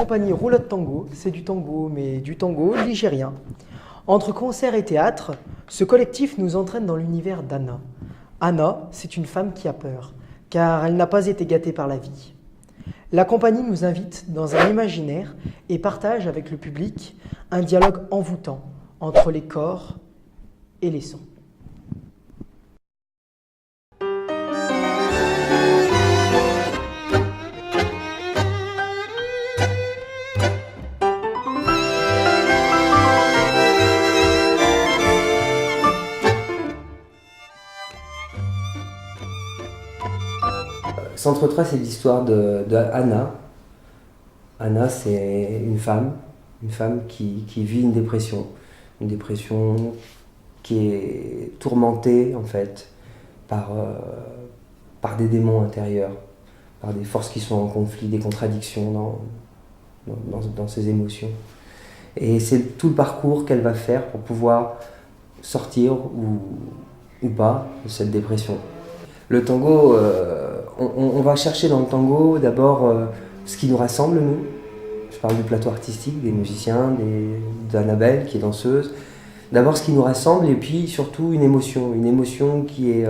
compagnie Roulotte Tango, c'est du tango, mais du tango ligérien. Entre concert et théâtre, ce collectif nous entraîne dans l'univers d'Anna. Anna, c'est une femme qui a peur, car elle n'a pas été gâtée par la vie. La compagnie nous invite dans un imaginaire et partage avec le public un dialogue envoûtant entre les corps et les sons. Centre 3, c'est l'histoire de Anna. Anna, c'est une femme qui vit une dépression qui est tourmentée en fait par des démons intérieurs, par des forces qui sont en conflit, des contradictions dans ses émotions. Et c'est tout le parcours qu'elle va faire pour pouvoir sortir ou pas de cette dépression. Le tango, on va chercher dans le tango d'abord ce qui nous rassemble, nous. Je parle du plateau artistique, des musiciens, d'Annabelle qui est danseuse. D'abord ce qui nous rassemble et puis surtout une émotion qui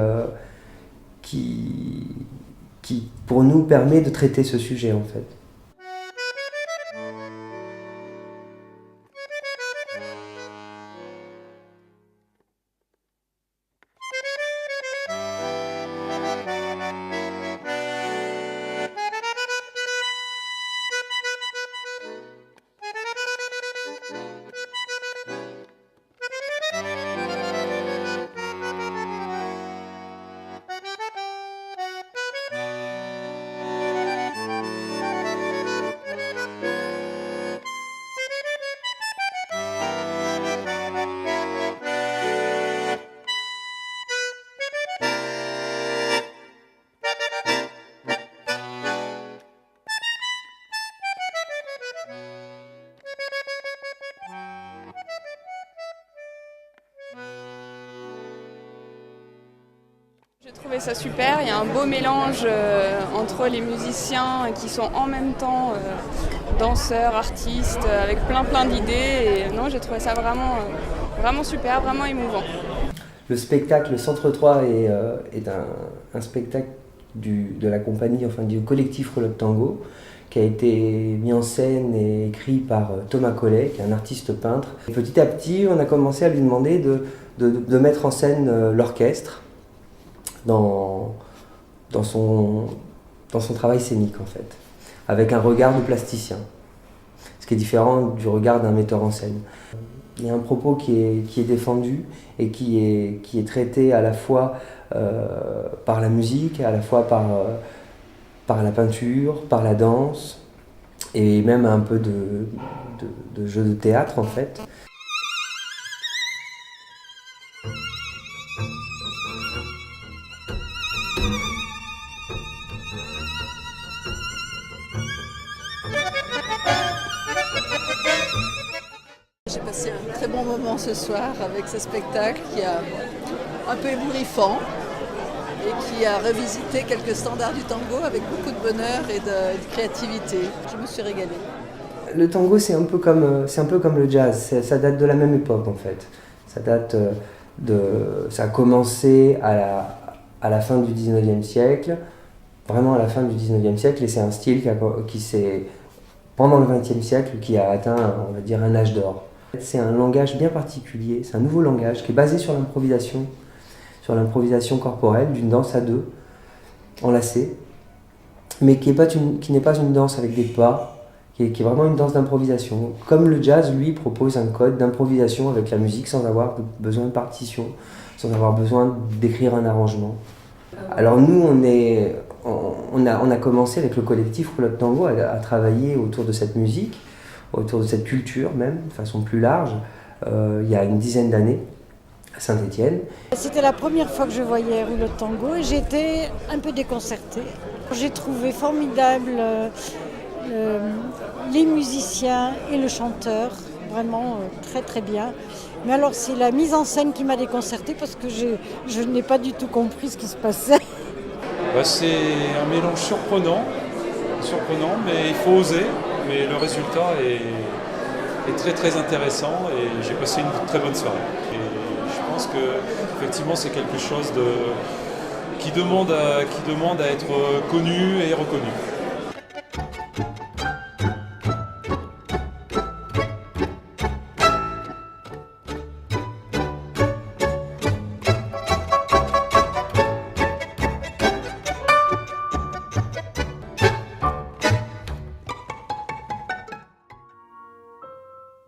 pour nous permet de traiter ce sujet en fait. J'ai trouvé ça super, il y a un beau mélange entre les musiciens qui sont en même temps danseurs, artistes, avec plein d'idées. Et non, j'ai trouvé ça vraiment super, vraiment émouvant. Le spectacle, le Centre 3 est un spectacle de la compagnie, enfin du collectif Roulotte Tango, qui a été mis en scène et écrit par Thomas Collet, qui est un artiste peintre. Et petit à petit, on a commencé à lui demander de mettre en scène l'orchestre dans son travail scénique en fait, avec un regard de plasticien, ce qui est différent du regard d'un metteur en scène. Il y a un propos qui est défendu et qui est traité à la fois par la musique, à la fois par la peinture, par la danse et même un peu de jeu de théâtre en fait. J'ai passé un très bon moment ce soir avec ce spectacle qui est un peu ébouriffant et qui a revisité quelques standards du tango avec beaucoup de bonheur et de créativité. Je me suis régalée. Le tango, c'est un peu comme le jazz, ça date de la même époque en fait. Ça a commencé à la fin du 19e siècle, vraiment à la fin du 19e siècle, et c'est un style qui s'est, pendant le 20e siècle, qui a atteint, on va dire, un âge d'or. C'est un langage bien particulier, c'est un nouveau langage qui est basé sur l'improvisation corporelle, d'une danse à deux, enlacée, mais qui n'est pas une danse avec des pas, qui est vraiment une danse d'improvisation. Comme le jazz, lui, propose un code d'improvisation avec la musique sans avoir besoin de partition, sans avoir besoin d'écrire un arrangement. Alors nous, on a commencé avec le collectif Roulotte Tango à travailler autour de cette musique, autour de cette culture même, de façon plus large, il y a une dizaine d'années, à Saint-Étienne. C'était la première fois que je voyais Roulotte Tango et j'étais un peu déconcertée. J'ai trouvé formidable les musiciens et le chanteur, vraiment très bien. Mais alors c'est la mise en scène qui m'a déconcertée parce que je n'ai pas du tout compris ce qui se passait. C'est un mélange surprenant, mais il faut oser. mais le résultat est très très intéressant et j'ai passé une très bonne soirée. Et je pense que effectivement c'est quelque chose qui demande à être connu et reconnu.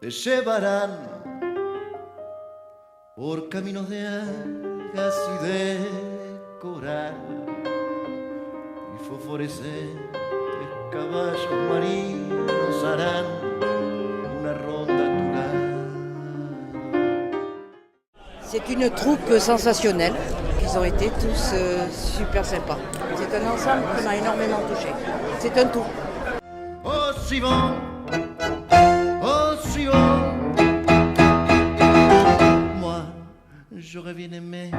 Te llevarán por caminos de algas y de coral y fosforescentes caballos marinos harán una ronda a tu lado. C'est une troupe sensationnelle. Ils ont été tous super sympas. C'est un ensemble qui m'a énormément touchée. C'est un tout. Oh Simon, oh Simon, moi j'aurais bien aimé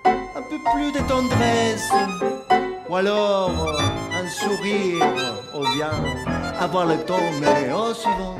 un peu plus de tendresse, ou alors un sourire, ou bien avoir le temps, mais oh Simon.